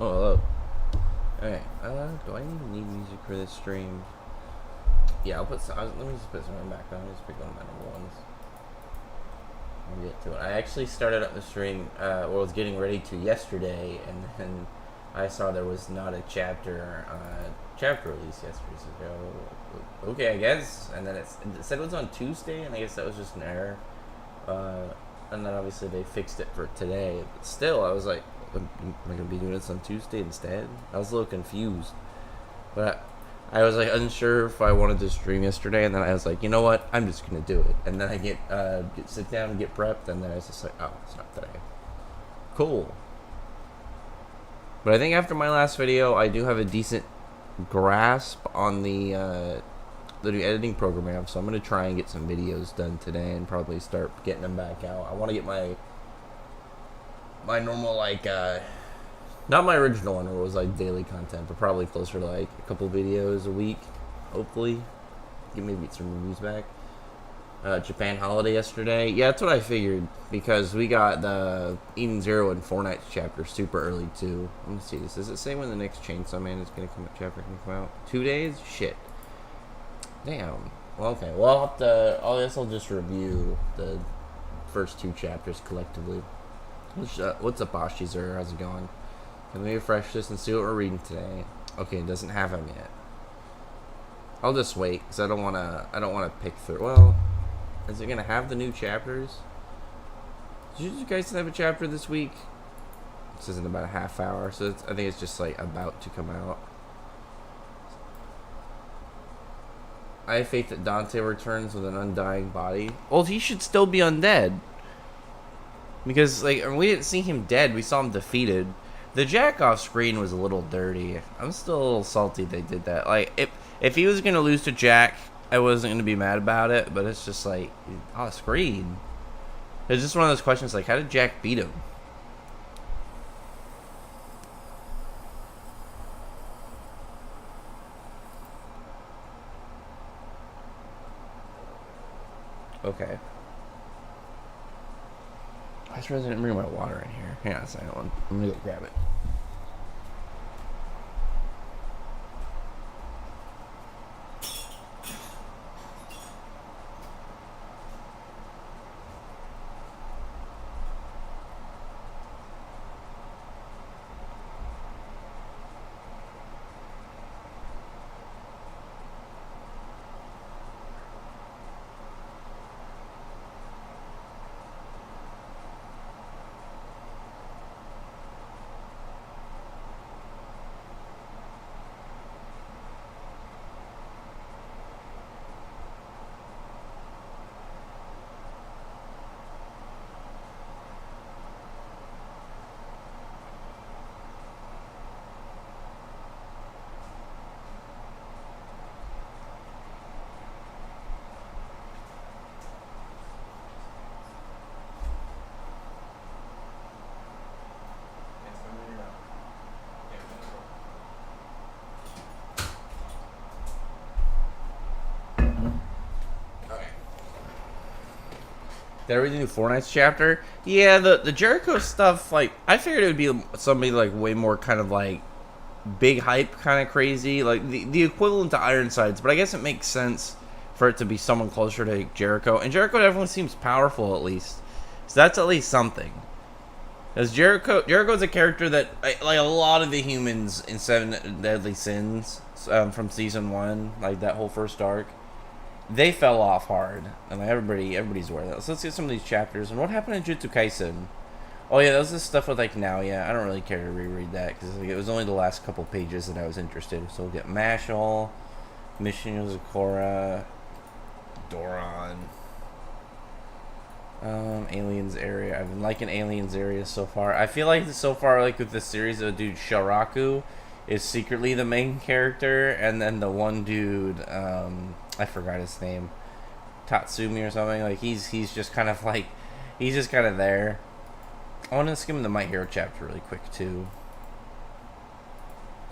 Oh, hello. Okay, do I even need music for this stream? Yeah, I'll put some, let me just put some in the background. Just pick one of my number ones. I'll get to it. I actually started up the stream, was getting ready to yesterday, and then I saw there was not a chapter release yesterday, so okay, I guess. And then it said it was on Tuesday, and I guess that was just an error. And then obviously they fixed it for today. But still, I was like, am I going to be doing this on Tuesday instead? I was a little confused. But I was like unsure if I wanted to stream yesterday, and then I was like, you know what? I'm just going to do it. And then I sit down and get prepped, and then I was just like, oh, it's not today. Cool. But I think after my last video, I do have a decent grasp on the new editing program I have, so I'm going to try and get some videos done today and probably start getting them back out. I want to get my normal, like, not my original one where it was like daily content, but probably closer to like a couple videos a week, hopefully. Maybe get some reviews back. Japan holiday yesterday. Yeah, that's what I figured, because we got the Eden Zero and Four Nights chapter super early too. Let me see this. Does it say when the next Chainsaw Man is going to come out? Chapter can come out? 2 days? Shit. Damn. Well, okay. Well, I guess I'll just review the first 2 chapters collectively. What's up, Ashizer? How's it going? Let me refresh this and see what we're reading today. Okay, it doesn't have them yet. I'll just wait, because I don't want to pick through. Well, is it gonna have the new chapters? Did you guys have a chapter this week? This isn't about a half hour, so I think it's just like about to come out. I have faith that Dante returns with an undying body. Well, he should still be undead. Because, like, we didn't see him dead. We saw him defeated. The jack-off screen was a little dirty. I'm still a little salty they did that. Like, if he was going to lose to Jack, I wasn't going to be mad about it. But it's just like, oh, screen. It's just one of those questions, like, how did Jack beat him? Okay. I suppose I didn't bring my water in here. Hang on a second. I'm gonna go grab it. Did I read the new Four Nights chapter? Yeah, the Jericho stuff, like, I figured it would be somebody, like, way more kind of, like, big hype kind of crazy. Like, the equivalent to Ironsides, but I guess it makes sense for it to be someone closer to Jericho. And Jericho definitely seems powerful, at least. So that's at least something. Because Jericho's a character that, like, a lot of the humans in Seven Deadly Sins from Season 1, like, that whole first arc, they fell off hard, and like everybody's aware of that. So let's get some of these chapters. And what happened in Jujutsu Kaisen? Oh yeah, that was this stuff with like Naoya. I don't really care to reread that because like, it was only the last couple pages that I was interested in. So we'll get Mashal, Mission Yozakura, Doron, Aliens Area. I've been liking Aliens Area so far. I feel like so far, like with this series, the dude Sharaku is secretly the main character, and then the one dude, I forgot his name, Tatsumi or something. Like he's just kind of like, he's just kind of there. I want to skim the My Hero chapter really quick too.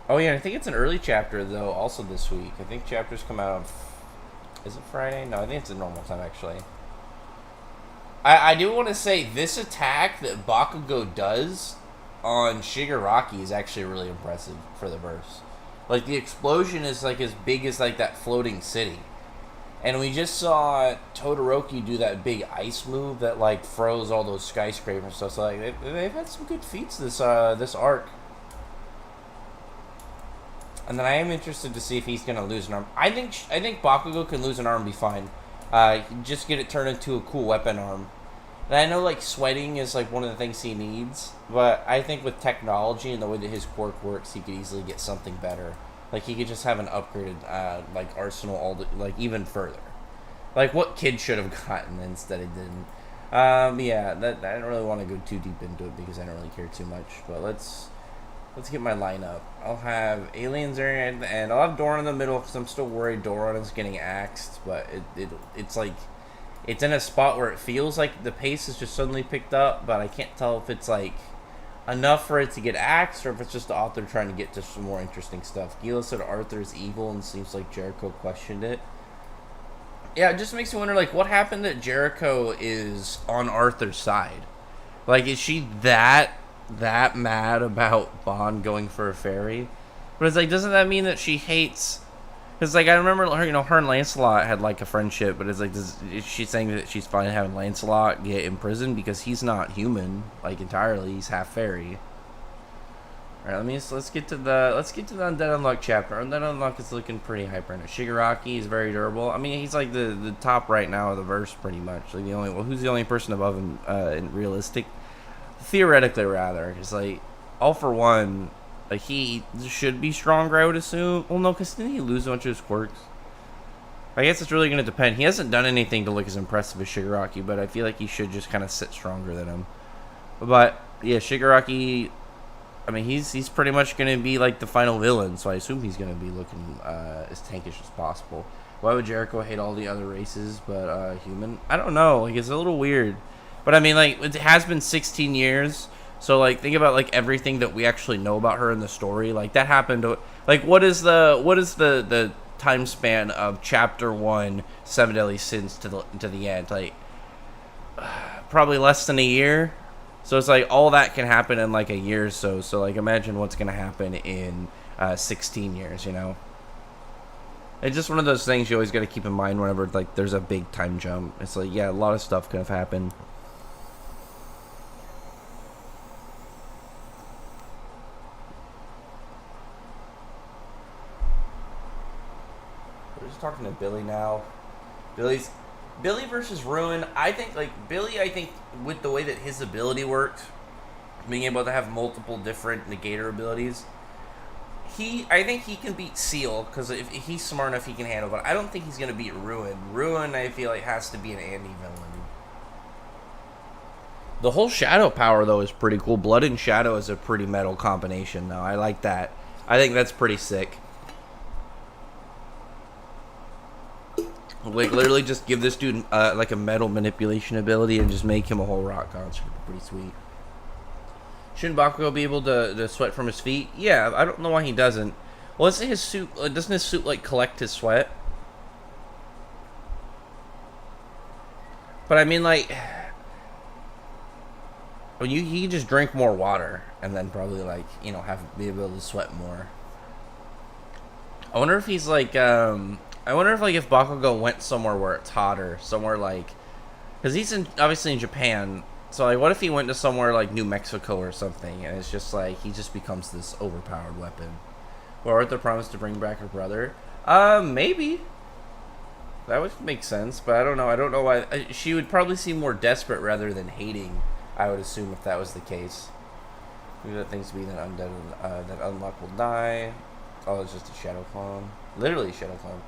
Oh yeah, I think it's an early chapter though. Also this week, I think chapters come out on. Is it Friday? No, I think it's a normal time actually. I do want to say this attack that Bakugo does on Shigaraki is actually really impressive for the verse. Like, the explosion is, like, as big as, like, that floating city. And we just saw Todoroki do that big ice move that, like, froze all those skyscrapers and stuff. So, like, they've had some good feats this arc. And then I am interested to see if he's going to lose an arm. I think Bakugo can lose an arm and be fine. Just get it turned into a cool weapon arm. And I know, like, sweating is, like, one of the things he needs. But I think with technology and the way that his quirk works, he could easily get something better. Like, he could just have an upgraded, like, arsenal, like, even further. Like, what Kid should have gotten instead it didn't. Yeah, I don't really want to go too deep into it because I don't really care too much. But let's get my lineup. I'll have aliens there, and I'll have Doran in the middle because I'm still worried Doran is getting axed. But it's like... It's in a spot where it feels like the pace is just suddenly picked up, but I can't tell if it's, like, enough for it to get axed or if it's just the author trying to get to some more interesting stuff. Gila said Arthur is evil and seems like Jericho questioned it. Yeah, it just makes me wonder, like, what happened that Jericho is on Arthur's side? Like, is she that mad about Bond going for a fairy? But it's like, doesn't that mean that she hates... Because, like, I remember her, her and Lancelot had, like, a friendship, but it's like, is she saying that she's fine having Lancelot get imprisoned because he's not human, like, entirely. He's half fairy. All right, let's get to the Undead Unluck chapter. Undead Unluck is looking pretty hype right now. Shigaraki is very durable. I mean, he's like the top right now of the verse, pretty much. Like who's the only person above him in realistic? Theoretically, rather, it's like All For One. Like, he should be stronger, I would assume. Well, no, because didn't he lose a bunch of his quirks? I guess it's really going to depend. He hasn't done anything to look as impressive as Shigaraki, but I feel like he should just kind of sit stronger than him. But, yeah, Shigaraki, I mean, he's pretty much going to be, like, the final villain, so I assume he's going to be looking as tankish as possible. Why would Jericho hate all the other races but human? I don't know. Like, it's a little weird. But, I mean, like, it has been 16 years... So, like, think about, like, everything that we actually know about her in the story. Like, that happened to... Like, what is the time span of Chapter 1, Seven Deadly Sins to the end? Like, probably less than a year. So, it's like, all that can happen in, like, a year or so. So, like, imagine what's going to happen in 16 years, you know? It's just one of those things you always got to keep in mind whenever, like, there's a big time jump. It's like, yeah, a lot of stuff could have happened. Talking to Billy now. Billy versus Ruin. I think Billy with the way that his ability worked, being able to have multiple different negator abilities, I think he can beat Seal because if he's smart enough, he can handle it. But I don't think he's gonna beat Ruin. Ruin, I feel like, has to be an Andy villain. The whole Shadow power though is pretty cool. Blood and Shadow is a pretty metal combination though. I like that. I think that's pretty sick. Like, literally just give this dude, like, a metal manipulation ability and just make him a whole rock construct. Pretty sweet. Shouldn't Bakugo be able to sweat from his feet? Yeah, I don't know why he doesn't. Well, let's say his suit, doesn't his suit, like, collect his sweat? But, I mean, like, well, he can just drink more water and then probably, like, you know, be able to sweat more. I wonder if he's, like, I wonder if, like, if Bakugo went somewhere where it's hotter, somewhere, like... Because he's obviously in Japan, so, like, what if he went to somewhere, like, New Mexico or something, and it's just, like, he just becomes this overpowered weapon. Well, Arthur promised to bring back her brother. Maybe. That would make sense, but I don't know. I don't know why. She would probably seem more desperate rather than hating, I would assume, if that was the case. Maybe that things to be that undead, that Unluck will die. Oh, it's just a shadow clone. Literally a shadow clone.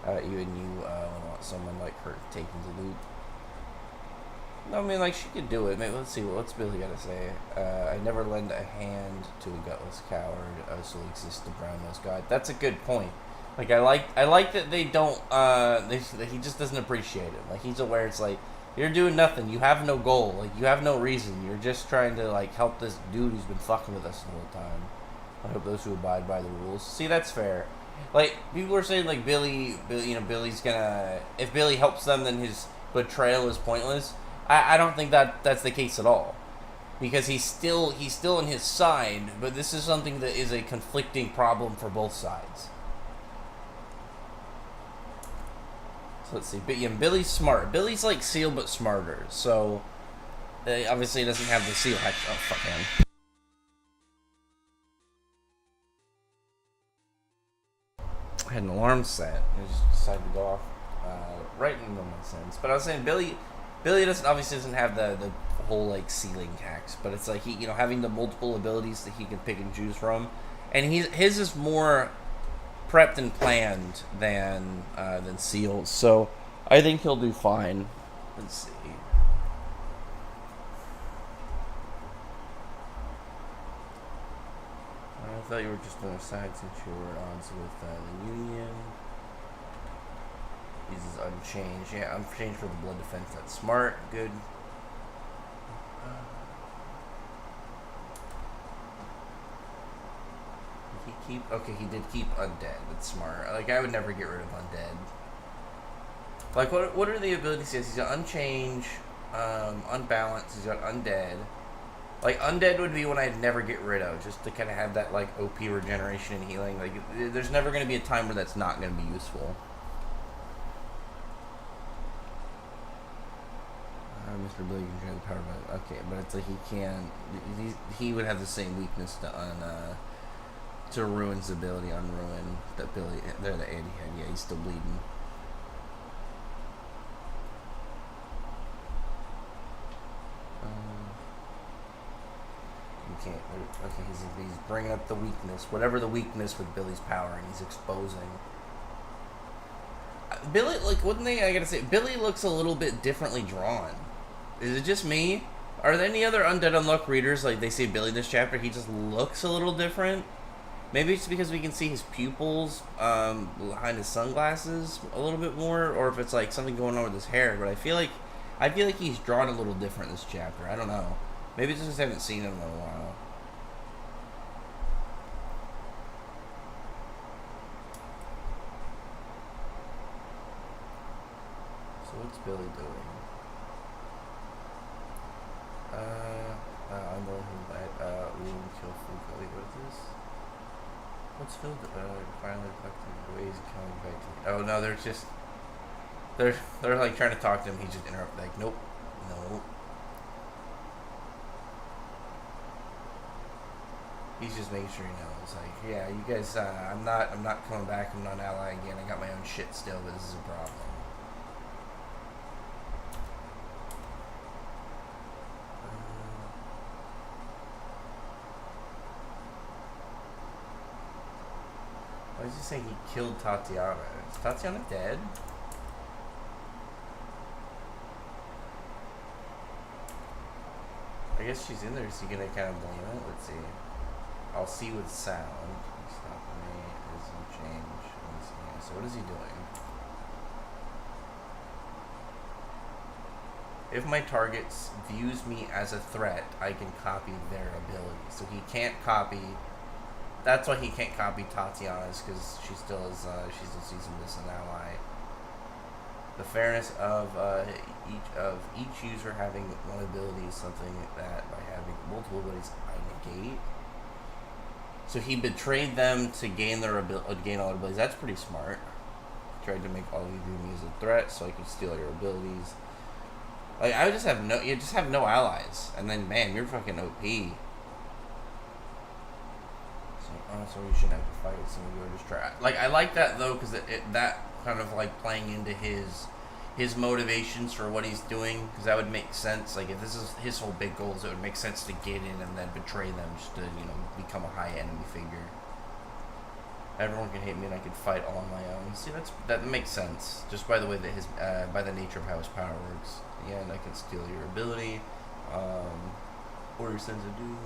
Even you want someone like her taking the loot. No, I mean, like, she could do it. Maybe, let's see, what's Billy got to say? I never lend a hand to a gutless coward, so exists the brown-nosed god. That's a good point. Like, I like that they don't, that he just doesn't appreciate it. Like, he's aware it's like, you're doing nothing. You have no goal. Like, you have no reason. You're just trying to, like, help this dude who's been fucking with us the whole time. I hope those who abide by the rules. See, that's fair. Like, people are saying, like, Billy, you know, Billy's gonna... If Billy helps them, then his betrayal is pointless. I don't think that's the case at all. because he's still on his side, but this is something that is a conflicting problem for both sides. So let's see. But yeah, Billy's smart. Billy's like Seal but smarter. So obviously he doesn't have the Seal hack. Oh fuck him. I had an alarm set. I just decided to go off right in the sense. But I was saying Billy doesn't have the whole like ceiling hacks, but it's like he having the multiple abilities that he can pick and choose from, and his is more prepped and planned than Seal's. So I think he'll do fine. Let's see. I thought you were just on the side since you were on with the Union. Uses Unchanged. Yeah, Unchanged for the blood defense. That's smart. Good. He did keep Undead. That's smart. Like, I would never get rid of Undead. Like, what are the abilities he has? He's got Unchange, Unbalanced, he's got Undead. Like, Undead would be one I'd never get rid of, just to kind of have that, like, OP regeneration and healing. Like, there's never going to be a time where that's not going to be useful. Mr. Blake can share the power, but okay, but it's like he can't. He would have the same weakness to Ruin's ability on Ruin that Billy, that Andy had. Yeah, he's still bleeding. You can't. Okay, he's bringing up the weakness, whatever the weakness with Billy's power, and he's exposing. Billy, like, one thing I gotta say, Billy looks a little bit differently drawn. Is it just me? Are there any other Undead Unluck readers, like, they say Billy this chapter, he just looks a little different? Maybe it's because we can see his pupils behind his sunglasses a little bit more, or if it's, like, something going on with his hair, but I feel like he's drawn a little different this chapter. I don't know. Maybe it's just I haven't seen him in a while. So what's Billy doing? I'm the one who we didn't kill Fuka. Wait, what is this? What's Phil? Finally reflecting the ways coming back to me. Oh no, they're like trying to talk to him. He just interrupts. Like, nope, no. He's just making sure he knows. Like, yeah, you guys. I'm not coming back. I'm not an ally again. I got my own shit still, but this is a problem. Why is he saying he killed Tatiana? Is Tatiana dead? I guess she's in there. Is he gonna kind of blame it? Let's see. I'll see with sound. Stop me. Isn't change. So what is he doing? If my target views me as a threat, I can copy their ability. So he can't copy. That's why he can't copy Tatiana's, because she still sees him as an ally. The fairness of each user having one ability is something that by having multiple abilities I negate. So he betrayed them to gain all their abilities. That's pretty smart. Tried to make all of you view me as a threat, so I could steal your abilities. Like, you just have no allies, and then man, you're fucking OP. So you shouldn't have to fight some of you just try. Like, I like that though, because that kind of like playing into his motivations for what he's doing, because that would make sense. Like, if this is his whole big goals, it would make sense to get in and then betray them just to become a high enemy figure. Everyone can hate me and I can fight all on my own. See, that makes sense just by the way that by the nature of how his power works. Yeah, and I can steal your ability, or your sense of doom.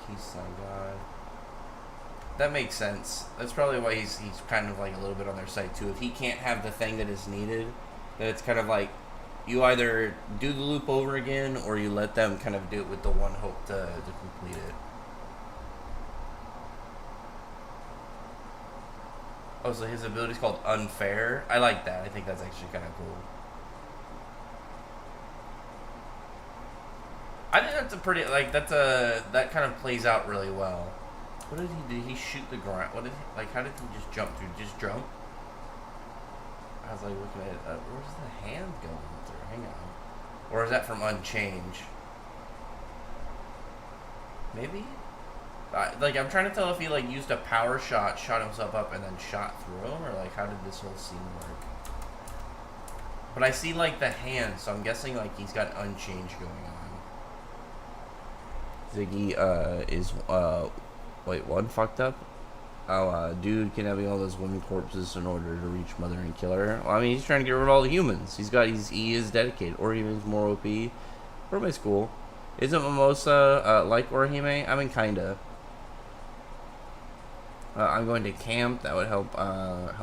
He's son God. That makes sense. That's probably why he's kind of like a little bit on their side too. If he can't have the thing that is needed, then it's kind of like you either do the loop over again or you let them kind of do it with the one hope to complete it. Oh, so his ability's called Unfair? I like that. I think that's actually kind of cool. I think that's a pretty that kind of plays out really well. What did he do? He shoot the ground. What did he, like? How did he just jump through? Just jump? I was like looking at it. Where's the hand going through? Hang on. Or is that from Unchange? Maybe. Like I'm trying to tell if he like used a power shot, shot himself up, and then shot through him, or like how did this whole scene work? But I see like the hand, so I'm guessing like he's got Unchange going on. Ziggy is wait, one fucked up? Oh, dude kidnapping all those women corpses in order to reach Mother and kill her. Well, I mean, he's trying to get rid of all the humans. He is dedicated. Orihime's more OP. Orihime's cool. Isn't Mimosa like Orihime? I mean, kinda. I'm going to camp. That would help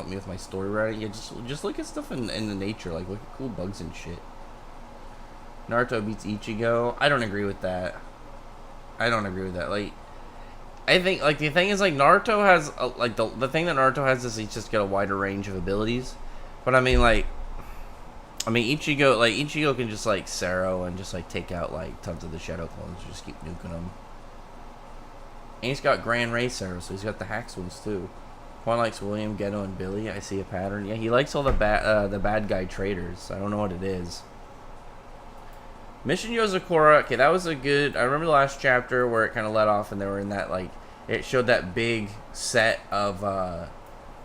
me with my story writing. Yeah, just look at stuff in the nature. Like, look at cool bugs and shit. Naruto beats Ichigo. I don't agree with that. Like, I think, like, the thing is, like, Naruto has, like, the thing that Naruto has is he's just got a wider range of abilities. But, I mean, Ichigo can just, like, Sero and just, like, take out, like, tons of the Shadow clones. Just keep nuking them. And he's got Grand Ray Sero, so he's got the Hacks ones, too. Juan likes William, Geto, and Billy. I see a pattern. Yeah, he likes all the bad guy traders. I don't know what it is. Mission Yozakura, okay, that was a good... I remember the last chapter where it kind of let off and they were in that, like... It showed that big set of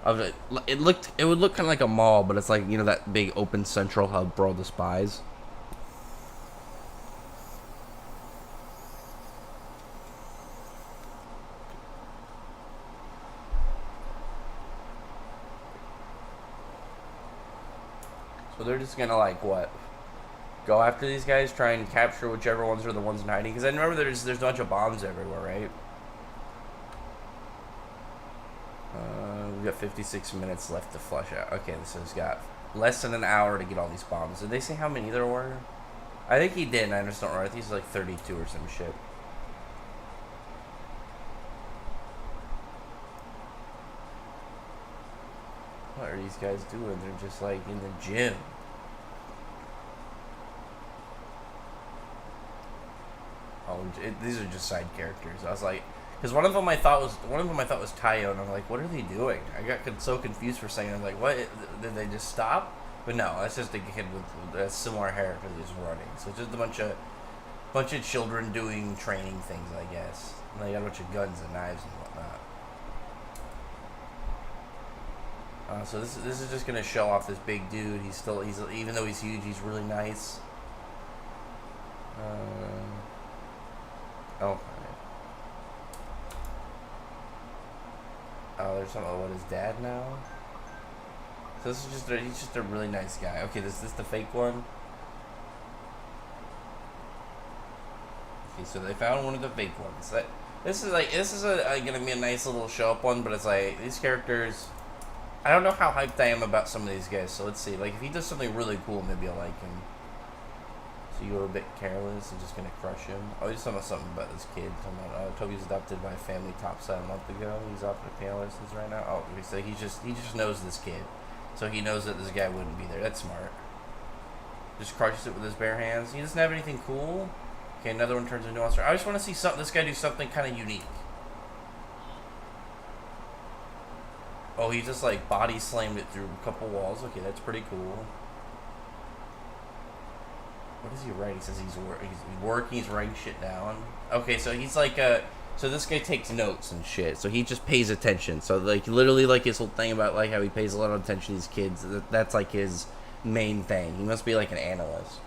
it. It would look kind of like a mall, but it's like, you know, that big open central hub for all the spies. So they're just gonna, like, what? Go after these guys, try and capture whichever ones are the ones in hiding. Because I remember there's a bunch of bombs everywhere, right? We've got 56 minutes left to flush out. Okay, so he's got less than an hour to get all these bombs. Did they say how many there were? I think he did, and I just don't remember. I think he's like 32 or some shit. What are these guys doing? They're just like in the gym. Oh, these are just side characters. I was like, because one of them I thought was Tayo, and I'm like, what are they doing? I got so confused for a second. I'm like, what? Did they just stop? But no, that's just a kid with similar hair because he's running. So it's just a bunch of children doing training things, I guess. And they got a bunch of guns and knives and whatnot. So this is just gonna show off this big dude. He's even though he's huge, he's really nice. Okay. Oh, there's something about his dad now. So this is he's just a really nice guy. Okay, this is the fake one. Okay, so they found one of the fake ones. This is gonna be a nice little show up one, but it's like these characters. I don't know how hyped I am about some of these guys. So let's see. Like if he does something really cool, maybe I'll like him. So you were a bit careless and just gonna crush him. Oh, he's talking about something about this kid. Toby was adopted by a family topside a month ago. He's off to piano lessons right now. Oh, so he just knows this kid, so he knows that this guy wouldn't be there. That's smart. Just crushes it with his bare hands. He doesn't have anything cool. Okay, another one turns into a monster. I just want to see this guy do something kind of unique. Oh, he just like body slammed it through a couple walls. Okay, that's pretty cool. What does he write? He says he's working, he's writing shit down. Okay, so he's like so this guy takes notes and shit. So he just pays attention. So like literally like his whole thing about like how he pays a lot of attention to these kids. That's like his main thing. He must be like an analyst.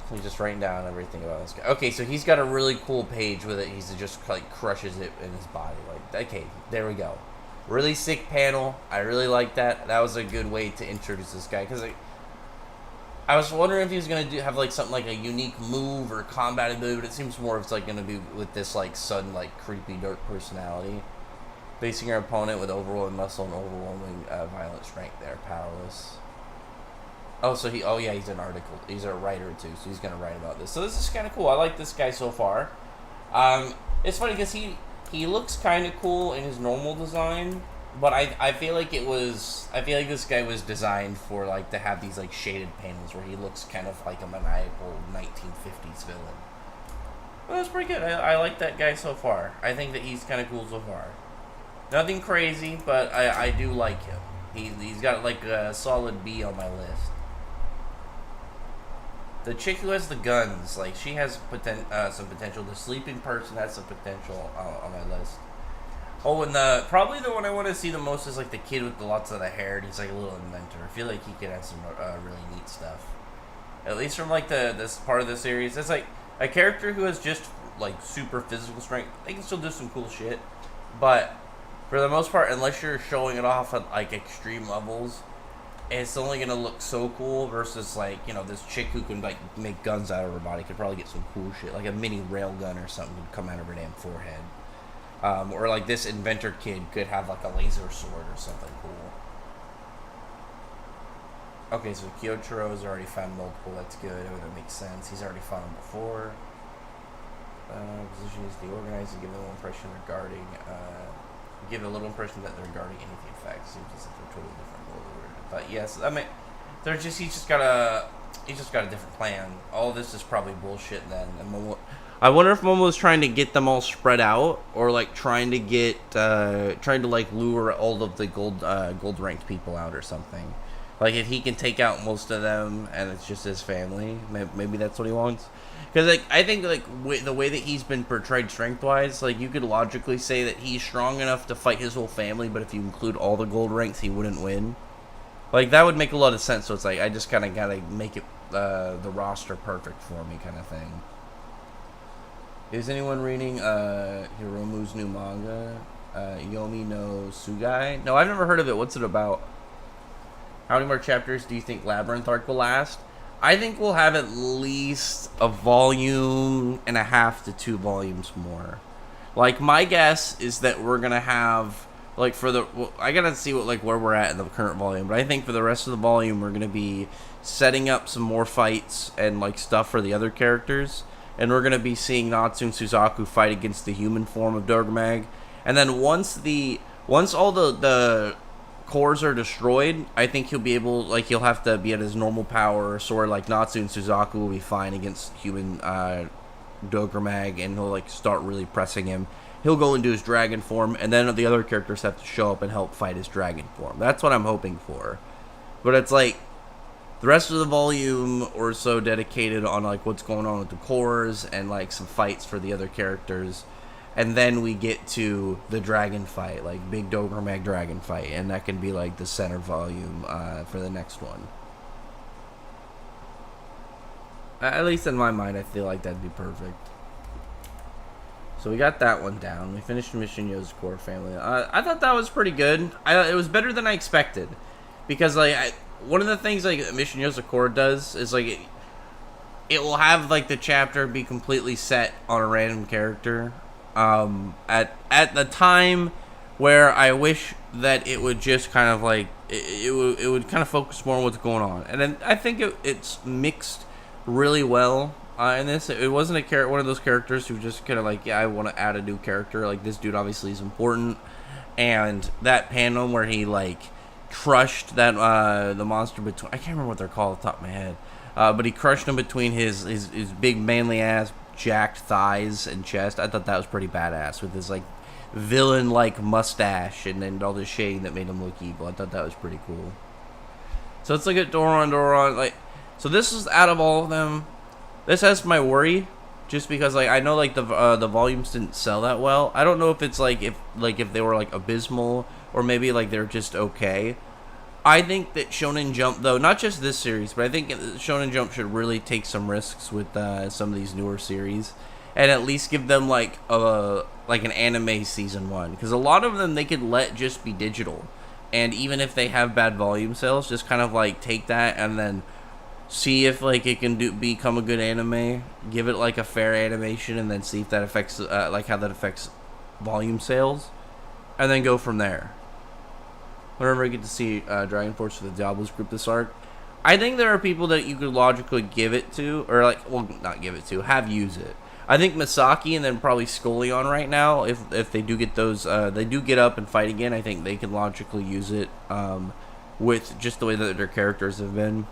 So he's just writing down everything about this guy. Okay, so he's got a really cool page with it. He's just like crushes it in his body. Like, okay, there we go. Really sick panel. I really like that. That was a good way to introduce this guy because I was wondering if he was gonna have like something like a unique move or combat ability, but it seems more it's like gonna be with this like sudden like creepy dark personality, facing your opponent with overwhelming muscle and overwhelming violent strength. They're powerless. Oh, so he's an article. He's a writer too, so he's gonna write about this. So this is kind of cool. I like this guy so far. It's funny because he looks kind of cool in his normal design, But I feel like I feel like this guy was designed for like to have these like shaded panels where he looks kind of like a maniacal 1950s villain. Well, that's pretty good. I like that guy so far. I think that he's kind of cool so far. Nothing crazy, but I do like him. He's got like a solid B on my list. The chick who has the guns, like she has some potential. The sleeping person has some potential on my list. Oh, and probably the one I want to see the most is like the kid with the lots of the hair. And he's like a little inventor. I feel like he could have some really neat stuff. At least from like this part of the series, it's like a character who has just like super physical strength. They can still do some cool shit, but for the most part, unless you're showing it off at like extreme levels, it's only gonna look so cool. Versus like this chick who can like make guns out of her body could probably get some cool shit, like a mini rail gun or something would come out of her damn forehead. Or like this inventor kid could have like a laser sword or something cool. Okay, so Kyotaro has already found multiple. That's good. That makes sense. He's already found them before. Position is the organizer. Give a little impression regarding. Give a little impression that they're regarding anything facts. Seems as if they're totally different. But yes, I mean, he's just got a different plan. All of this is probably bullshit. Then I wonder if Momo was trying to get them all spread out, or like trying to like lure all of the gold ranked people out or something. Like if he can take out most of them and it's just his family, maybe that's what he wants. Because like I think like the way that he's been portrayed strength wise, like you could logically say that he's strong enough to fight his whole family, but if you include all the gold ranks, he wouldn't win. Like that would make a lot of sense. So it's like I just kind of gotta make it the roster perfect for me, kind of thing. Is anyone reading Hiromu's new manga, Yomi no Sugai? No, I've never heard of it. What's it about? How many more chapters do you think Labyrinth arc will last? I think we'll have at least a volume and a half to 2 volumes more. Like my guess is that we're gonna have like I gotta see where we're at in the current volume, but I think for the rest of the volume we're gonna be setting up some more fights and like stuff for the other characters. And we're going to be seeing Natsu and Suzaku fight against the human form of Dogramag. And then once all the cores are destroyed, I think he'll have to be at his normal power. So like Natsu and Suzaku will be fine against human Dogramag, and he'll like start really pressing him. He'll go into his dragon form, and then the other characters have to show up and help fight his dragon form. That's what I'm hoping for. But it's like the rest of the volume or so dedicated on like what's going on with the cores and like some fights for the other characters, and then we get to the dragon fight, like big Dogramag dragon fight, and that can be like the center volume for the next one. At least in my mind, I feel like that'd be perfect. So we got that one down. We finished Mission Yo's core family. I thought that was pretty good. It was better than I expected, because like one of the things like Mission Yosakura does is like it will have like the chapter be completely set on a random character at the time where I wish that it would just kind of like it would kind of focus more on what's going on. And then I think it's mixed really well in this. It wasn't one of those characters who just kind of like, yeah, I want to add a new character. Like this dude obviously is important, and that panel where he like crushed that the monster between, I can't remember what they're called off the top of my head, but he crushed him between his big manly ass jacked thighs and chest. I thought that was pretty badass with his like villain like mustache and then all the shading that made him look evil. I thought that was pretty cool. So it's like a Doron like, so this is out of all of them, this has my worry, just because like I know like the volumes didn't sell that well. I don't know if it's like if they were like abysmal, or maybe like they're just okay. I think that Shonen Jump, though, not just this series, but I think Shonen Jump should really take some risks with some of these newer series, and at least give them like an anime season 1, because a lot of them they could let just be digital, and even if they have bad volume sales, just kind of like take that and then see if like it can become a good anime, give it like a fair animation, and then see if that affects like how that affects volume sales, and then go from there. Whenever I get to see Dragon Force for the Diablos group this arc, I think there are people that you could logically give it to, or like, well, not give it to, have use it. I think Misaki and then probably Scullion right now. If they do get those, they do get up and fight again. I think they can logically use it with just the way that their characters have been.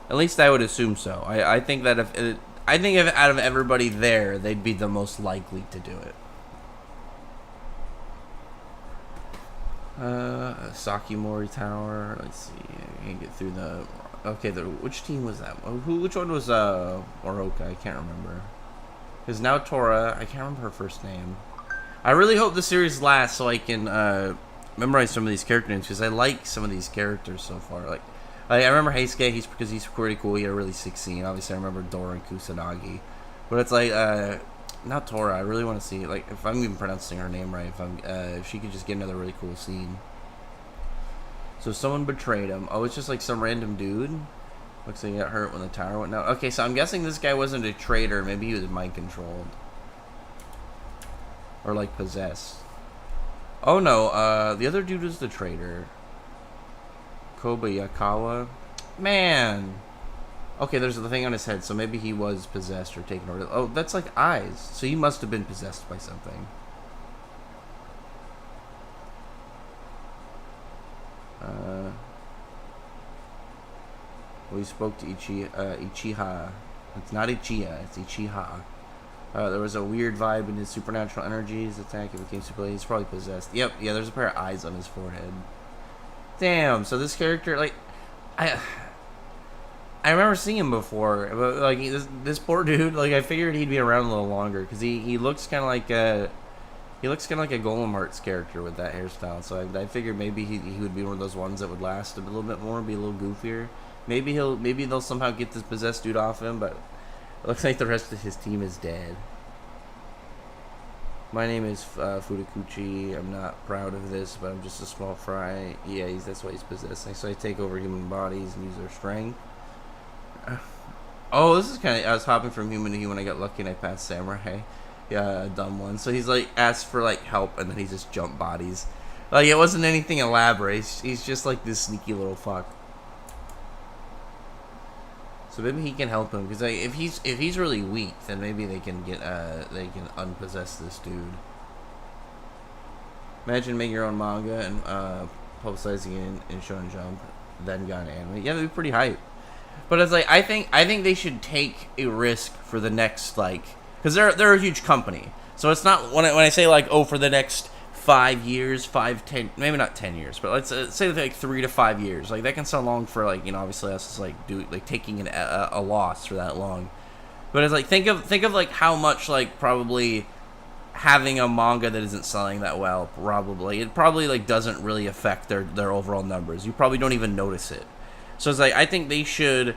At least I would assume so. I think that if out of everybody there, they'd be the most likely to do it. Sakimori Tower. Let's see. I can get through the. Okay, which team was that? Which one was Oroka? I can't remember. Because now Tora, I can't remember her first name. I really hope the series lasts so I can memorize some of these character names because I like some of these characters so far. Like I remember Heisuke, because he's pretty cool. He had a really sick scene. Obviously, I remember Dora and Kusanagi. But it's like, not Tora. I really want to see, like, if I'm even pronouncing her name right, if she could just get another really cool scene. So someone betrayed him. Oh, it's just like some random dude. Looks like he got hurt when the tower went down. Okay, so I'm guessing this guy wasn't a traitor. Maybe he was mind controlled. Or like possessed. Oh no, the other dude was the traitor. Kobayakawa. Man. Okay, there's the thing on his head, so maybe he was possessed or taken over. Oh, that's like eyes. So he must have been possessed by something. We spoke to Ichiha. It's not Ichiya, it's Ichiha. There was a weird vibe in his supernatural energies. Attack, it became super. He's probably possessed. Yep, yeah, there's a pair of eyes on his forehead. Damn, so this character, like, I remember seeing him before, but like this poor dude, like I figured he'd be around a little longer because he looks kind of like a Golem Hearts character with that hairstyle. So I figured maybe he would be one of those ones that would last a little bit more, be a little goofier. Maybe they'll somehow get this possessed dude off him, but it looks like the rest of his team is dead. My name is Fudakuchi. I'm not proud of this, but I'm just a small fry. Yeah, that's why he's possessed. So I take over human bodies and use their strength. Oh, this is kind of. I was hopping from human to human. I got lucky and I passed samurai. Yeah, a dumb one. So he's like asked for like help, and then he just jumped bodies. Like it wasn't anything elaborate. He's just like this sneaky little fuck. So maybe he can help him because like, if he's really weak, then maybe they can unpossess this dude. Imagine making your own manga and publicizing it in Shonen Jump, then got an anime. Yeah, that'd be pretty hype. But it's like I think they should take a risk for the next because they're a huge company. So it's not when I say like for the next 5 years, 10, maybe not 10 years, but let's say like 3 to 5 years. Like that can sound long for obviously us taking a loss for that long. But it's like think of like how much probably having a manga that isn't selling that well probably doesn't really affect their overall numbers. You probably don't even notice it. So it's like I think they should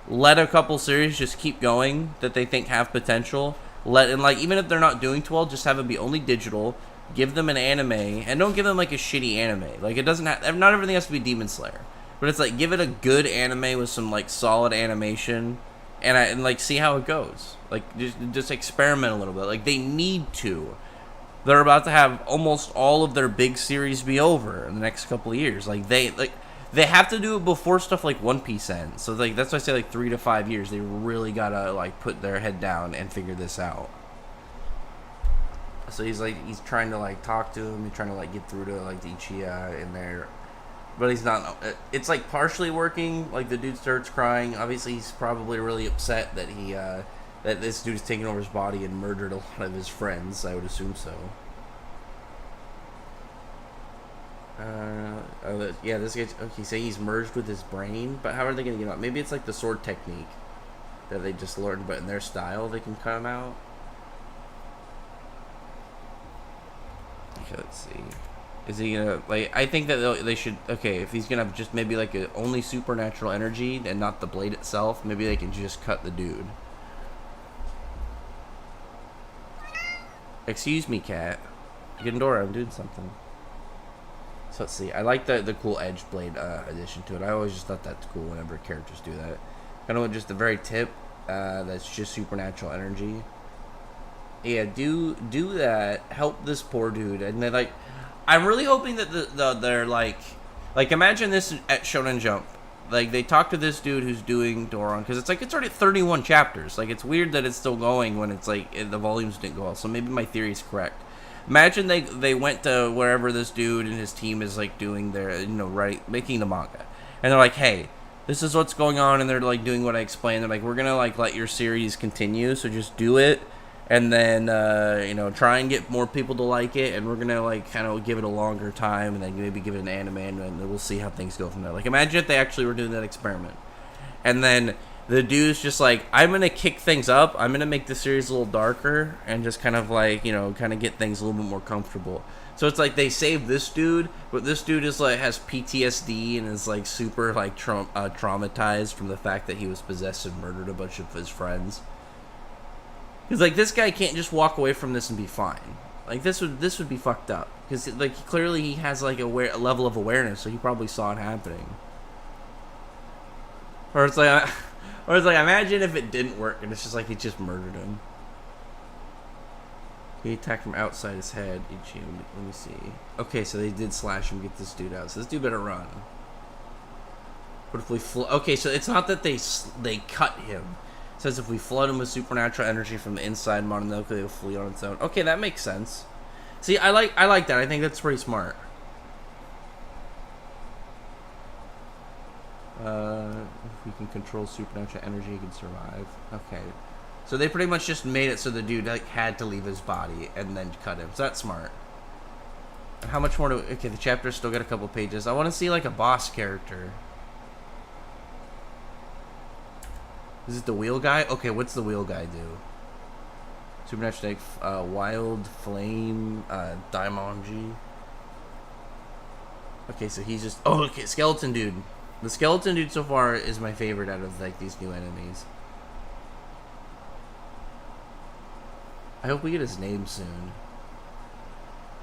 let a couple series just keep going that they think have potential. Even if they're not doing too well, just have them be only digital. Give them an anime, and don't give them a shitty anime. It doesn't have, not everything has to be Demon Slayer, but it's give it a good anime with some solid animation, and see how it goes. Just experiment a little bit. They need to. They're about to have almost all of their big series be over in the next couple of years. They have to do it before stuff like One Piece ends. So that's why I say 3 to 5 years. They really gotta put their head down and figure this out. So he's trying to talk to him. He's trying to get through to the Ichiya in there, but he's not. It's partially working. The dude starts crying. Obviously, he's probably really upset that that this dude's taken over his body and murdered a lot of his friends. I would assume so. Yeah, this guy's okay. Say he's merged with his brain, but how are they gonna get out? Maybe it's the sword technique that they just learned, but in their style they can cut him out. Okay, let's see. Is he gonna I think that they should. Okay, if he's gonna have just maybe a only supernatural energy and not the blade itself, maybe they can just cut the dude. Excuse me, cat. Gendora, I'm doing something. So let's see. I like the cool edge blade addition to it. I always just thought that's cool whenever characters do that. Kind of with just the very tip. That's just supernatural energy. Yeah, do that. Help this poor dude. And then I'm really hoping that they're imagine this at Shonen Jump. like they talk to this dude who's doing Doron, because it's like it's already 31 chapters. Like, it's weird that it's still going when it's like the volumes didn't go out. So maybe my theory is correct. Imagine they went to wherever this dude and his team is like doing their, making the manga, and they're like, hey, this is what's going on, and they're like doing what I explained. They're like, we're gonna like let your series continue, so just do it, and then try and get more people to like it, and we're gonna like kind of give it a longer time, and then maybe give it an anime, and then we'll see how things go from there. Like, imagine if they actually were doing that experiment, and then the dude's just like, I'm gonna kick things up, I'm gonna make the series a little darker, and just kind of like kind of get things a little bit more comfortable. So it's like they save this dude, but this dude is like has PTSD and is like super like traumatized from the fact that he was possessed and murdered a bunch of his friends. Because like this guy can't just walk away from this and be fine. Like this would be fucked up. Because like clearly he has like a level of awareness, so he probably saw it happening. Or it's like imagine if it didn't work and it's just like he just murdered him. He attacked from outside his head. Let me see. Okay, so they did slash him, get this dude out. So this dude better run. What if we okay, so it's not that they cut him. It says if we flood him with supernatural energy from the inside, Mononoke will flee on its own. Okay, that makes sense. See, I like that. I think that's pretty smart. If we can control supernatural energy, he can survive. Okay. So they pretty much just made it so the dude like had to leave his body and then cut him. So that's smart. And how much more okay, the chapter's still got a couple pages. I want to see like a boss character. Is it the wheel guy? Okay, what's the wheel guy do? Supernatural Wild Flame Daimonji. Okay, so he's just okay, skeleton dude. The skeleton dude so far is my favorite out of like these new enemies. I hope we get his name soon.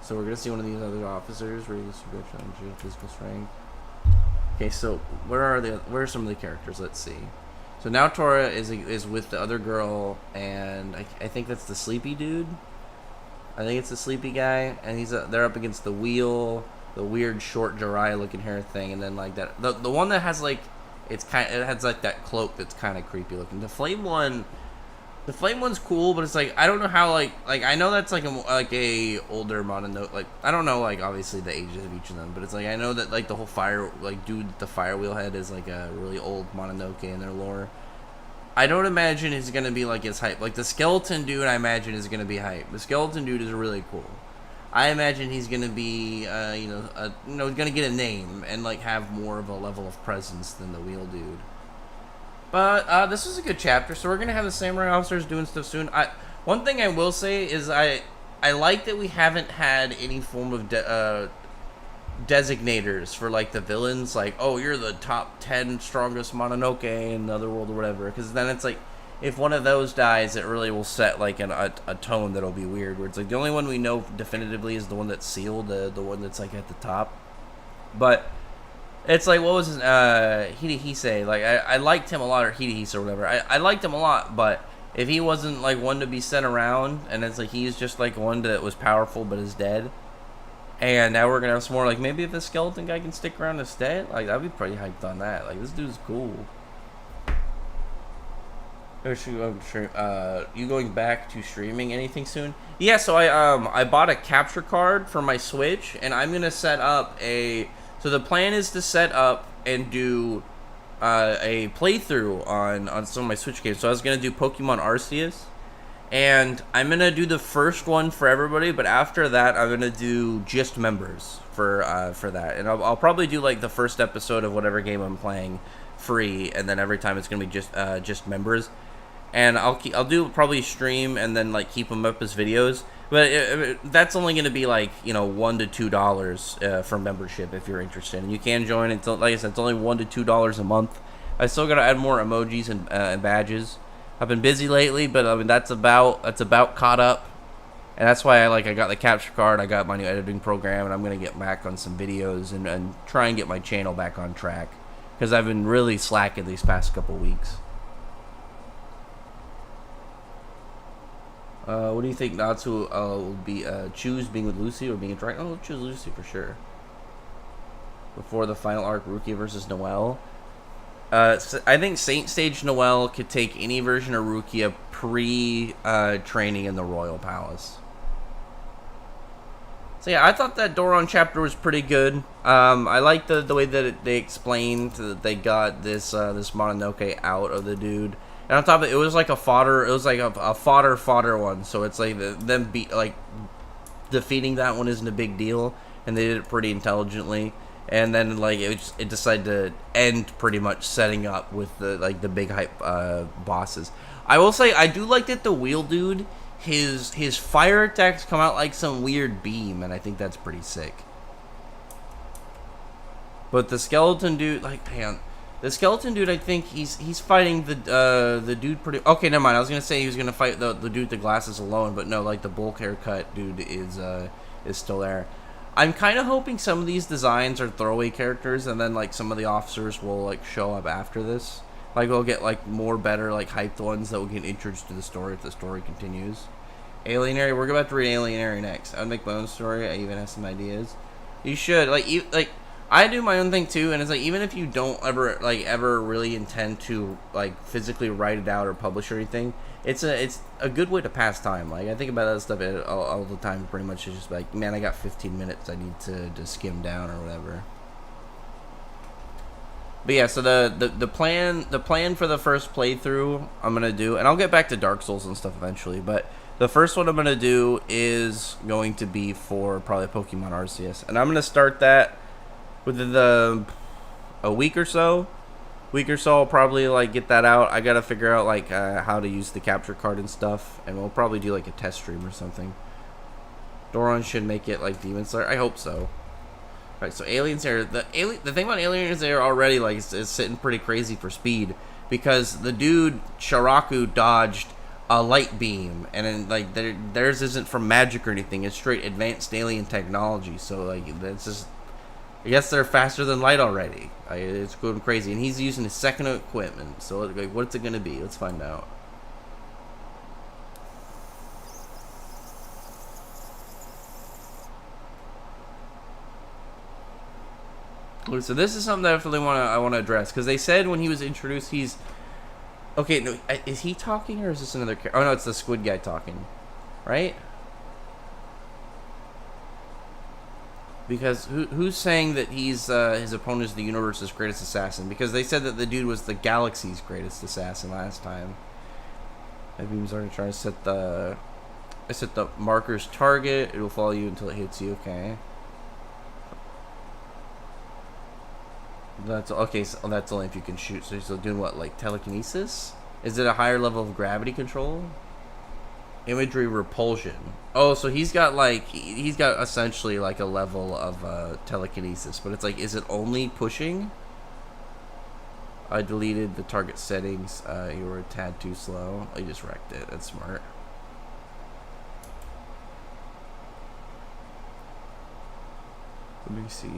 So we're gonna see one of these other officers. Raise supernatural energy, physical strength. Okay, so where are some of the characters? Let's see. So now Tora is with the other girl, and I think that's the sleepy dude. I think it's the sleepy guy, and they're up against the wheel, the weird short Jiraiya looking hair thing, and then like that the one that has like it has like that cloak that's kind of creepy looking. The flame one's cool, but it's like I don't know how like I know that's like a older Mononoke, like I don't know like obviously the ages of each of them, but it's like I know that like the whole fire like dude the fire wheel head is like a really old Mononoke in their lore. I don't imagine he's gonna be like his hype. Like the skeleton dude, I imagine is gonna be hype. The skeleton dude is really cool. I imagine he's gonna be gonna get a name and like have more of a level of presence than the wheel dude. But this was a good chapter, so we're gonna have the samurai officers doing stuff soon. One thing I will say is I like that we haven't had any form of designators for like the villains, like, oh, you're the top 10 strongest Mononoke in the other world or whatever, because then it's like if one of those dies, it really will set like a tone that'll be weird, where it's like the only one we know definitively is the one that's sealed, the one that's like at the top. But it's like, what was his Hidehise, like I liked him a lot, or Hidehise or whatever, I liked him a lot, but if he wasn't like one to be sent around, and it's like he's just like one that was powerful but is dead. And now we're gonna have some more, like maybe if the skeleton guy can stick around instead, like I'd be pretty hyped on that. Like this dude's cool. You going back to streaming anything soon? Yeah, so I bought a capture card for my Switch, and I'm gonna set up so the plan is to set up and do a playthrough on some of my Switch games. So I was gonna do Pokemon Arceus. And I'm going to do the first one for everybody, but after that, I'm going to do just members for that. And I'll probably do, like, the first episode of whatever game I'm playing free, and then every time it's going to be just members. And I'll do probably stream and then, like, keep them up as videos. But that's only going to be, like, $1 to $2 for membership if you're interested. And you can join. It's, like I said, it's only $1 to $2 a month. I still got to add more emojis and badges. I've been busy lately, but I mean that's about caught up, and that's why I got the capture card. I got my new editing program, and I'm gonna get back on some videos and try and get my channel back on track, because I've been really slacking these past couple weeks. What do you think Natsu will be choose being with Lucy or being a Dragon? Oh, we'll choose Lucy for sure. Before the final arc, Rukia versus Noelle. I think Saint Stage Noel could take any version of Rukia pre-training in the Royal Palace. So yeah, I thought that Doron chapter was pretty good. I like the way that they explained that they got this Mononoke out of the dude, and on top of it, it was like a fodder. It was like a fodder one. So it's like them defeating that one isn't a big deal, and they did it pretty intelligently. And then like it decided to end pretty much setting up with the big hype bosses. I will say I do like that the wheel dude. His fire attacks come out like some weird beam, and I think that's pretty sick. But the skeleton dude, like, man, the skeleton dude, I think he's fighting the dude pretty. Okay, never mind. I was gonna say he was gonna fight the dude with the glasses alone, but no, like the bulk haircut dude is still there. I'm kind of hoping some of these designs are throwaway characters, and then like some of the officers will like show up after this. Like we'll get like more better like hyped ones that will get introduced to the story if the story continues. Alienary, we're about to read Alienary next. I'd make my own story. I even have some ideas. You should like I do my own thing too, and it's like even if you don't ever really intend to like physically write it out or publish or anything, it's a good way to pass time. Like I think about that stuff all the time. Pretty much, it's just like, man, I got 15 minutes. I need to skim down or whatever. But yeah, so the plan for the first playthrough I'm gonna do, and I'll get back to Dark Souls and stuff eventually, but the first one I'm gonna do is going to be for probably Pokemon Arceus, and I'm gonna start that within a week or so. I'll probably like get that out. I gotta figure out like how to use the capture card and stuff, and we'll probably do like a test stream or something. Doron should make it like Demon Slayer. I hope so. Right, so aliens here. The thing about aliens there already like is sitting pretty crazy for speed, because the dude Sharaku dodged a light beam, and then like theirs isn't from magic or anything. It's straight advanced alien technology. So like that's just, I guess they're faster than light already. It's going crazy, and he's using his second equipment. So like, what's it gonna be? Let's find out. So this is something that I want to address, because they said when he was introduced, he's okay. No, is he talking or is this another character? Oh no, it's the squid guy talking, right? Because who's saying that he's his opponent is the universe's greatest assassin? Because they said that the dude was the galaxy's greatest assassin last time. My beams are trying to set the marker's target. It will follow you until it hits you. Okay. That's okay. So that's only if you can shoot. So he's still doing what, like telekinesis? Is it a higher level of gravity control? Imagery repulsion. Oh, so he's got essentially like a level of telekinesis, but it's like, is it only pushing? I deleted the target settings. You were a tad too slow. I just wrecked it. That's smart. Let me see.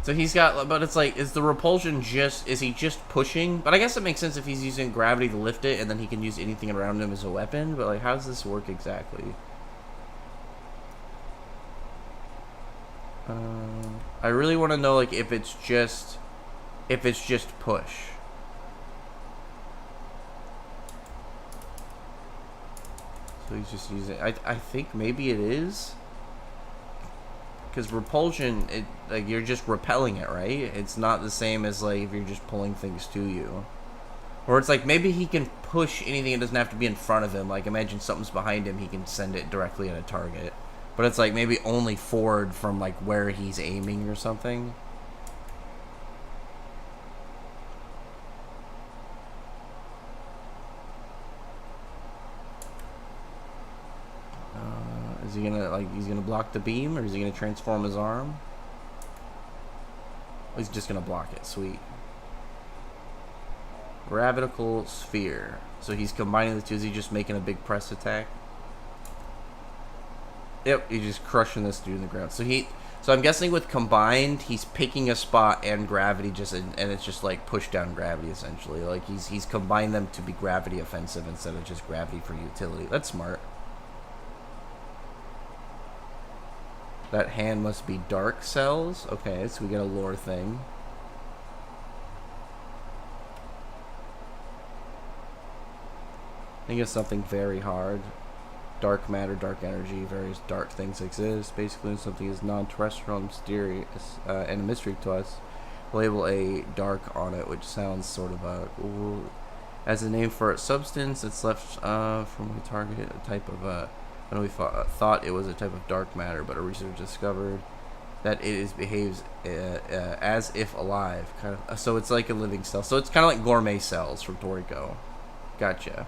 So he's got, but it's like, is the repulsion is he just pushing? But I guess it makes sense if he's using gravity to lift it, and then he can use anything around him as a weapon. But like, how does this work exactly? I really want to know like if it's just push. So he's just using. I think maybe it is. Because repulsion, like you're just repelling it, right? It's not the same as like if you're just pulling things to you. Or it's like maybe he can push anything. It doesn't have to be in front of him. Like imagine something's behind him, he can send it directly at a target. But it's like maybe only forward from like where he's aiming or something. Is he gonna he's gonna block the beam, or is he gonna transform his arm? Oh, he's just gonna block it. Sweet. Gravitical sphere. So he's combining the two. Is he just making a big press attack? Yep, he's just crushing this dude in the ground. So I'm guessing with combined, he's picking a spot and gravity and it's just like push down gravity essentially. Like he's combined them to be gravity offensive instead of just gravity for utility. That's smart. That hand must be dark cells. Okay, so we get a lore thing. Think of something very hard. Dark matter, dark energy, various dark things exist. Basically, when something is non-terrestrial and mysterious and a mystery to us, label a dark on it, which sounds sort of as a name for a substance. It's left from a target, a type of when we thought it was a type of dark matter, but a researcher discovered that behaves as if alive, kind of. So it's like a living cell. So it's kind of like gourmet cells from Toriko. Gotcha.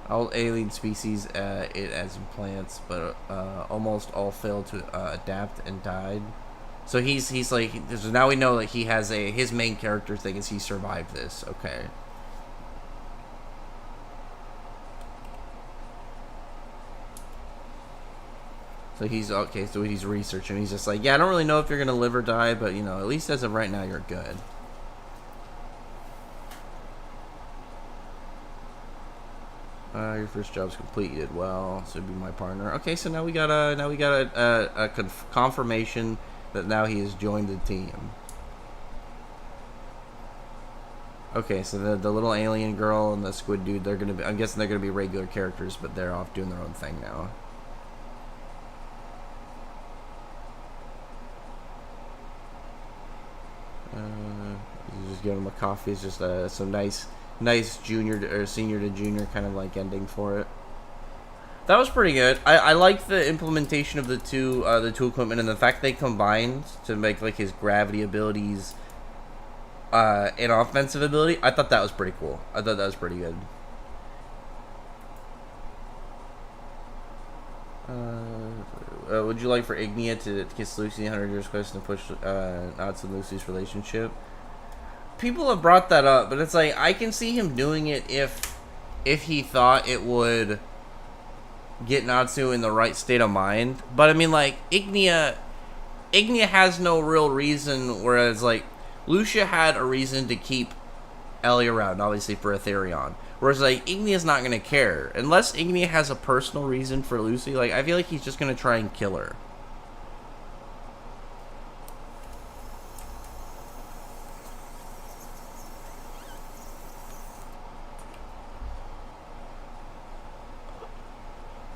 All alien species it as in plants, but almost all failed to adapt and died. So he's like, so now we know that he has his main character thing is he survived this. Okay. So he's okay. So he's researching. He's just like, yeah, I don't really know if you're gonna live or die, but you know, at least as of right now, you're good. Your first job's complete. You did well. So be my partner. Okay, so now we got a confirmation that now he has joined the team. Okay, so the little alien girl and the squid dude, they're gonna be. I'm guessing they're gonna be regular characters, but they're off doing their own thing now. Just giving him a coffee. It's just some nice junior or senior to junior kind of like ending for it. That was pretty good. I like the implementation of the two equipment and the fact they combined to make like his gravity abilities and offensive ability. I thought that was pretty cool. I thought that was pretty good. Would you like for Ignia to kiss Lucy 100 years quest and push Natsu and Lucy's relationship? People have brought that up, but it's like I can see him doing it if he thought it would get Natsu in the right state of mind. But I mean, like Ignia has no real reason, whereas like Lucia had a reason to keep Ellie around, obviously for Aetherion. Whereas like Ignia's not gonna care unless Ignia has a personal reason for Lucy. Like I feel like he's just gonna try and kill her.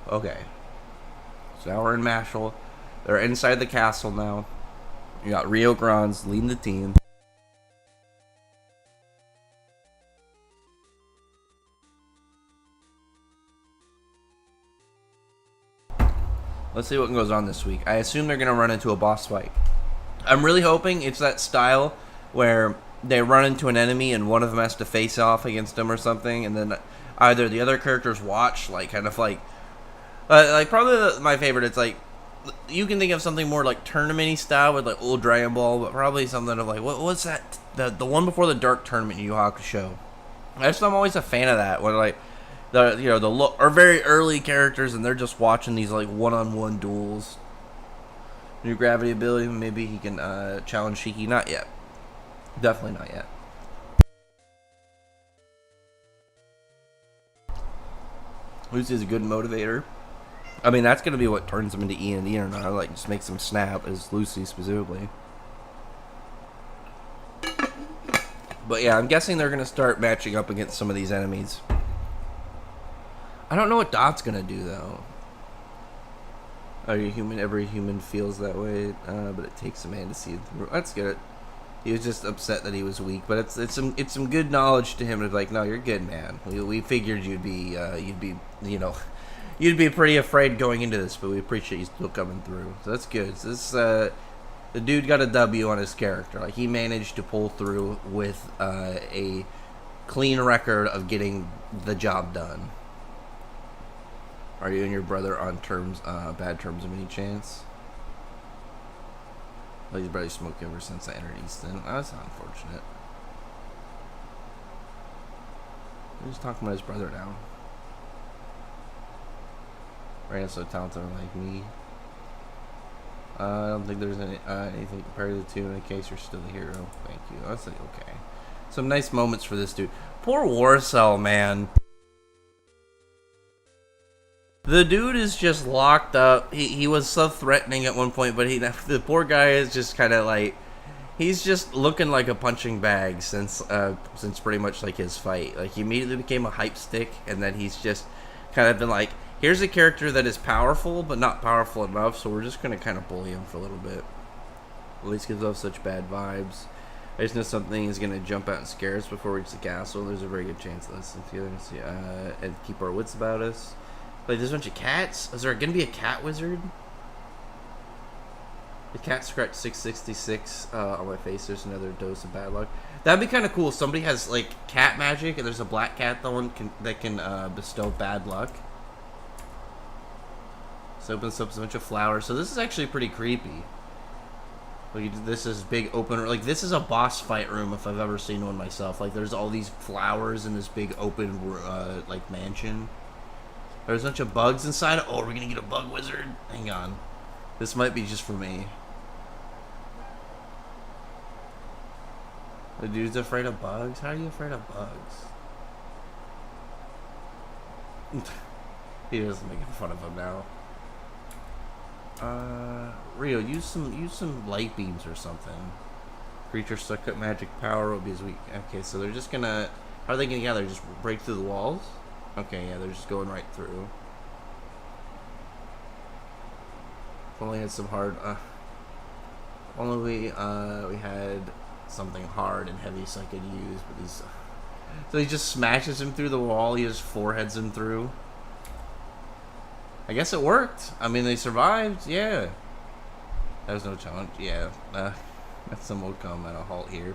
Okay. So now we're in Mashal. They're inside the castle now. You got Rio Grandes leading the team. Let's see what goes on this week. I assume they're going to run into a boss fight. I'm really hoping it's that style where they run into an enemy and one of them has to face off against them or something, and then either the other characters watch, like kind of like probably my favorite. It's like you can think of something more like tournament-y style with like old Dragon Ball, but probably something of like what's that? The one before the Dark Tournament in Yu Yu Hakusho. I'm always a fan of that. When like the are very early characters and they're just watching these like one-on-one duels. New gravity ability. Maybe he can challenge Shiki. Not yet. Definitely not yet. Lucy is a good motivator. I mean, that's going to be what turns him into Ian and Ian, or like just makes him snap, as Lucy specifically. But yeah, I'm guessing they're going to start matching up against some of these enemies. I don't know what Dot's going to do, though. Are you human? Every human feels that way, but it takes a man to see it through. That's good. He was just upset that he was weak, but it's some good knowledge to him to be like, no, you're good, man. We figured you'd be you'd be pretty afraid going into this, but we appreciate you still coming through. So that's good. So this the dude got a W on his character. Like he managed to pull through with a clean record of getting the job done. Are you and your brother on bad terms of any chance? Well, he's barely smoked ever since I entered Easton. Oh, that's unfortunate. He's talking about his brother now. Rand's so talented like me. I don't think there's anything compared to the two. In case you're still a hero. Thank you. That's like, okay. Some nice moments for this dude. Poor Warcell, man. The dude is just locked up. He was so threatening at one point, but the poor guy is just kind of like, He's just looking like a punching bag since pretty much like his fight. Like he immediately became a hype stick, and then he's just kind of been like, here's a character that is powerful but not powerful enough, so we're just gonna kind of bully him for a little bit. At least gives off such bad vibes. I just know something is gonna jump out and scare us before we reach the castle. There's a very good chance of this. And keep our wits about us. Like there's a bunch of cats. Is there gonna be a cat wizard? The cat scratched 666 on my face. There's another dose of bad luck. That'd be kind of cool. If somebody has like cat magic, and there's a black cat that can bestow bad luck. So opens up a bunch of flowers. So this is actually pretty creepy. Like this is big open. Like this is a boss fight room if I've ever seen one myself. Like there's all these flowers in this big open like mansion. There's a bunch of bugs inside. Oh, we're gonna get a bug wizard. Hang on. This might be just for me. The dude's afraid of bugs? How are you afraid of bugs? He doesn't make fun of him now. Rio, use some light beams or something. Creature stuck up magic power will be as weak. Okay, so they're just gonna... How are they gonna gather? Just break through the walls? Okay, yeah, they're just going right through. If only had some hard... only we had something hard and heavy so I could use, but these... So he just smashes him through the wall, he just foreheads him through. I guess it worked. I mean, they survived, yeah. That was no challenge, yeah. That's some will come at a halt here.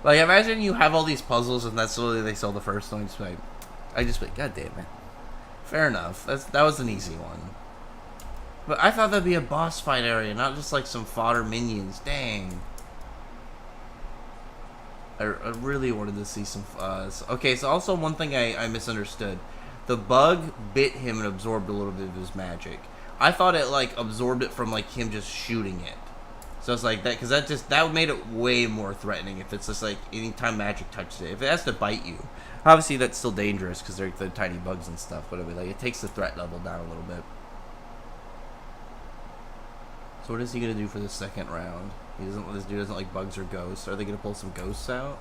Like, imagine you have all these puzzles and that's literally they sell the first one. I just like, God damn it. Fair enough. That was an easy one. But I thought that'd be a boss fight area, not just like some fodder minions. Dang. I really wanted to see some... okay, so also one thing I misunderstood. The bug bit him and absorbed a little bit of his magic. I thought it like absorbed it from like him just shooting it. So it's like that, because that made it way more threatening if it's just like anytime magic touches it. If it has to bite you, obviously that's still dangerous because they're tiny bugs and stuff. But I mean, like it takes the threat level down a little bit. So what is he gonna do for the second round? This dude doesn't like bugs or ghosts. Are they gonna pull some ghosts out?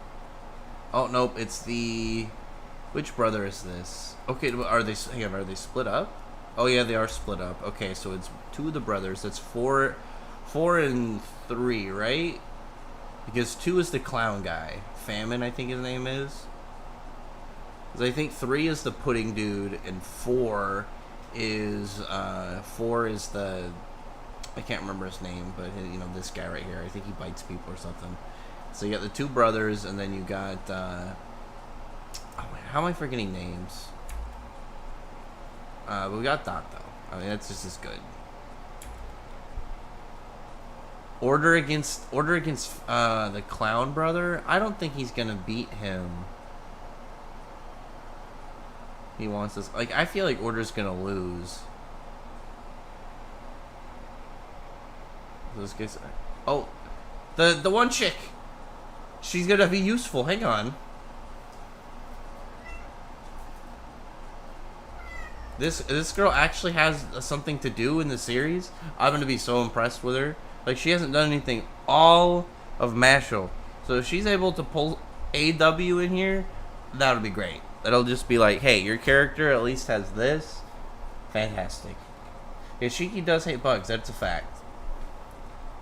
Oh nope, it's the... Which brother is this? Okay, are they split up? Oh yeah, they are split up. Okay, so it's two of the brothers. That's four and 3, right? Because 2 is the clown guy. Famine, I think his name is. Because I think 3 is the pudding dude, and 4 is the... I can't remember his name, but you know, this guy right here. I think he bites people or something. So you got the 2 brothers, and then you got... oh, wait, how am I forgetting names? But we got Dot, though. I mean, that's just as good. Order against the clown brother. I don't think he's gonna beat him. He wants this. Like, I feel like Order's gonna lose. This guy's... Oh, the one chick. She's gonna be useful. Hang on. This girl actually has something to do in the series. I'm gonna be so impressed with her. Like, she hasn't done anything all of Mashal. So if she's able to pull AW in here, that'll be great. That'll just be like, hey, your character at least has this. Fantastic. Yeah, Shiki does hate bugs. That's a fact.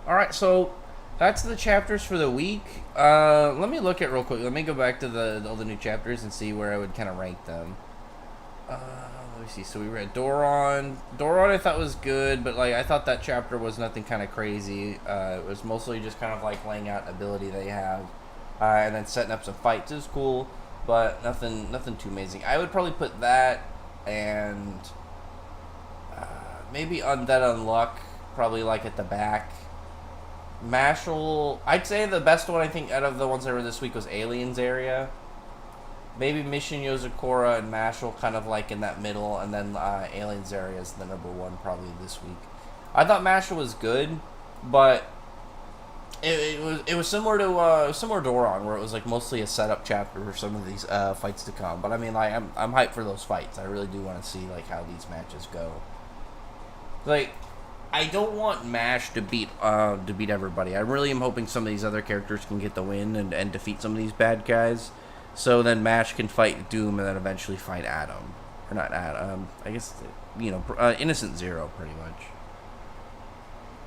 Alright, so that's the chapters for the week. Let me look at real quick. Let me go back to all the new chapters and see where I would kind of rank them. Let me see. So we read Doron. Doron I thought was good, but like I thought that chapter was nothing kind of crazy. It was mostly just kind of like laying out ability they have, and then setting up some fights. It was cool, but nothing too amazing. I would probably put that and maybe Undead Unluck probably like at the back. Mashal, I'd say the best one I think out of the ones I read this week was Aliens area. Maybe Mission Yozakura and Mashal kind of like in that middle, and then Aliens area is the number 1 probably this week. I thought Mashal was good, but it was similar to Doron, where it was like mostly a setup chapter for some of these fights to come. But I mean, like I'm hyped for those fights. I really do want to see like how these matches go. Like I don't want MASH to beat everybody. I really am hoping some of these other characters can get the win and defeat some of these bad guys. So then MASH can fight Doom and then eventually fight Adam. Or not Adam. I guess, Innocent Zero, pretty much.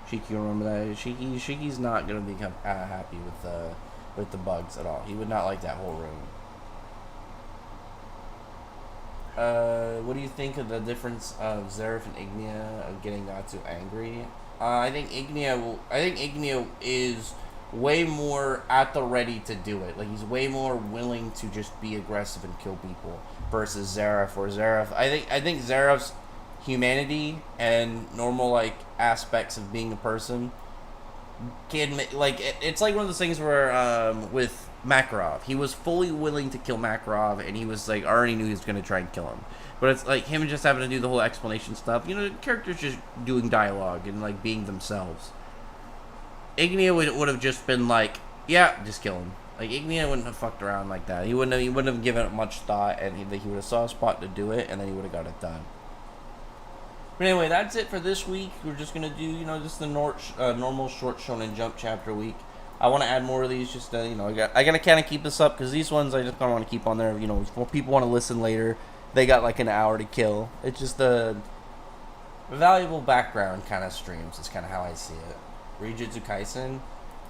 Shiki, remember that? Shiki's not going to become happy with the bugs at all. He would not like that whole room. What do you think of the difference of Zeref and Ignia of getting Natsu angry? I think Ignia is way more at the ready to do it. Like, he's way more willing to just be aggressive and kill people versus Zeref. Or Zeref, I think Zeref's humanity and normal aspects of being a person can it's like one of those things where with Makarov, he was fully willing to kill Makarov, and he was already knew he was going to try and kill him. But it's like him just having to do the whole explanation stuff. Characters just doing dialogue and being themselves. Ignia would have just been yeah, just kill him. Ignia wouldn't have fucked around like that. He wouldn't have given it much thought, and he would have saw a spot to do it, and then he would have got it done. But anyway, that's it for this week. We're just gonna do just the normal short Shonen Jump chapter week. I want to add more of these. Just I gotta kind of keep this up because these ones I just kind of want to keep on there. If people want to listen later, they got an hour to kill. It's just a valuable background kind of streams. Is kind of how I see it. Reijutsu Kaisen.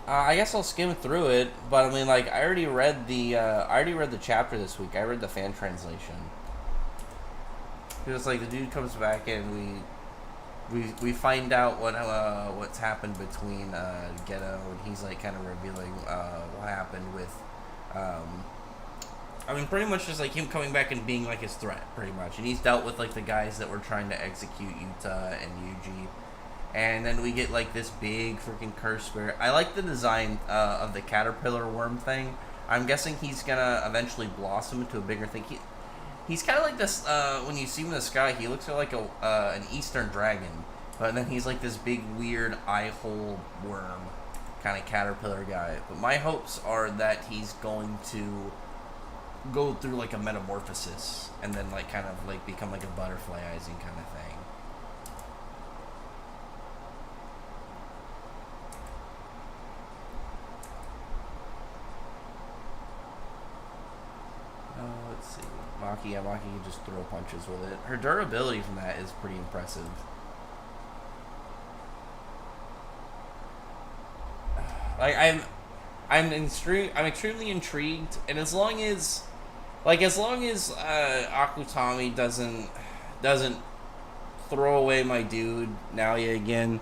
I guess I'll skim through it, but I mean, I already read the chapter this week. I read the fan translation. Because the dude comes back and we find out what's happened between Geto, and he's kind of revealing what happened with I mean, pretty much just him coming back and being his threat, pretty much. And he's dealt with the guys that were trying to execute Yuta and Yuji. And then we get this big freaking curse spirit. I like the design of the caterpillar worm thing. I'm guessing he's gonna eventually blossom into a bigger thing. He's kind of like this, when you see him in the sky, he looks like an eastern dragon. But then he's this big, weird, eye-hole worm kind of caterpillar guy. But my hopes are that he's going to go through, a metamorphosis. And then, become, a butterflyizing kind of thing. Let's see. Maki can just throw punches with it. Her durability from that is pretty impressive. I'm extremely intrigued, and as long as Akutami doesn't throw away my dude Naoya again,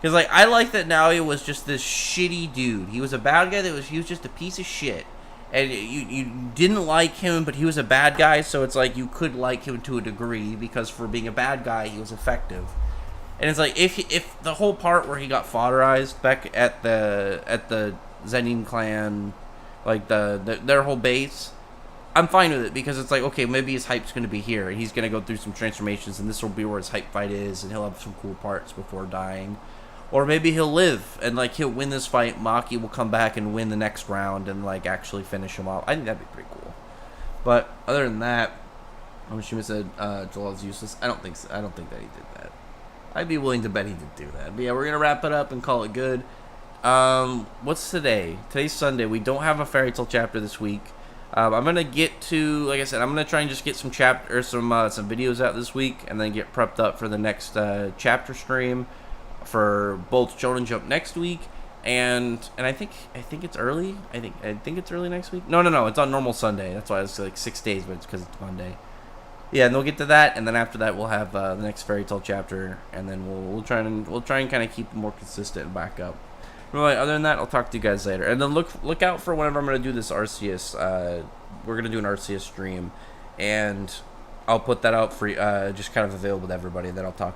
because I like that Naoya was just this shitty dude. He was a bad guy he was just a piece of shit. And you didn't like him, but he was a bad guy, so it's you could like him to a degree, because for being a bad guy, he was effective. And it's if the whole part where he got fodderized back at the Zenin clan, their whole base, I'm fine with it, because it's okay, maybe his hype's going to be here, and he's going to go through some transformations, and this will be where his hype fight is, and he'll have some cool parts before dying. Or maybe he'll live, and he'll win this fight. Maki will come back and win the next round, and actually finish him off. I think that'd be pretty cool. But other than that, Mishima said Joel's useless. I don't think so. I don't think that he did that. I'd be willing to bet he did do that. But yeah, we're gonna wrap it up and call it good. What's today? Today's Sunday. We don't have a fairy tale chapter this week. I'm gonna get to, like I said, I'm gonna try and just get some videos out this week, and then get prepped up for the next chapter stream for both Shonen Jump next week, and I think it's early. I think it's early next week. No, it's on normal Sunday. That's why it's 6 days, but it's because it's Monday. Yeah, and we'll get to that, and then after that we'll have the next fairy tale chapter, and then we'll try and kind of keep it more consistent and back up. Anyway, other than that, I'll talk to you guys later, and then look out for whenever I'm gonna do this Arceus. We're gonna do an Arceus stream, and I'll put that out for just kind of available to everybody. Then I'll talk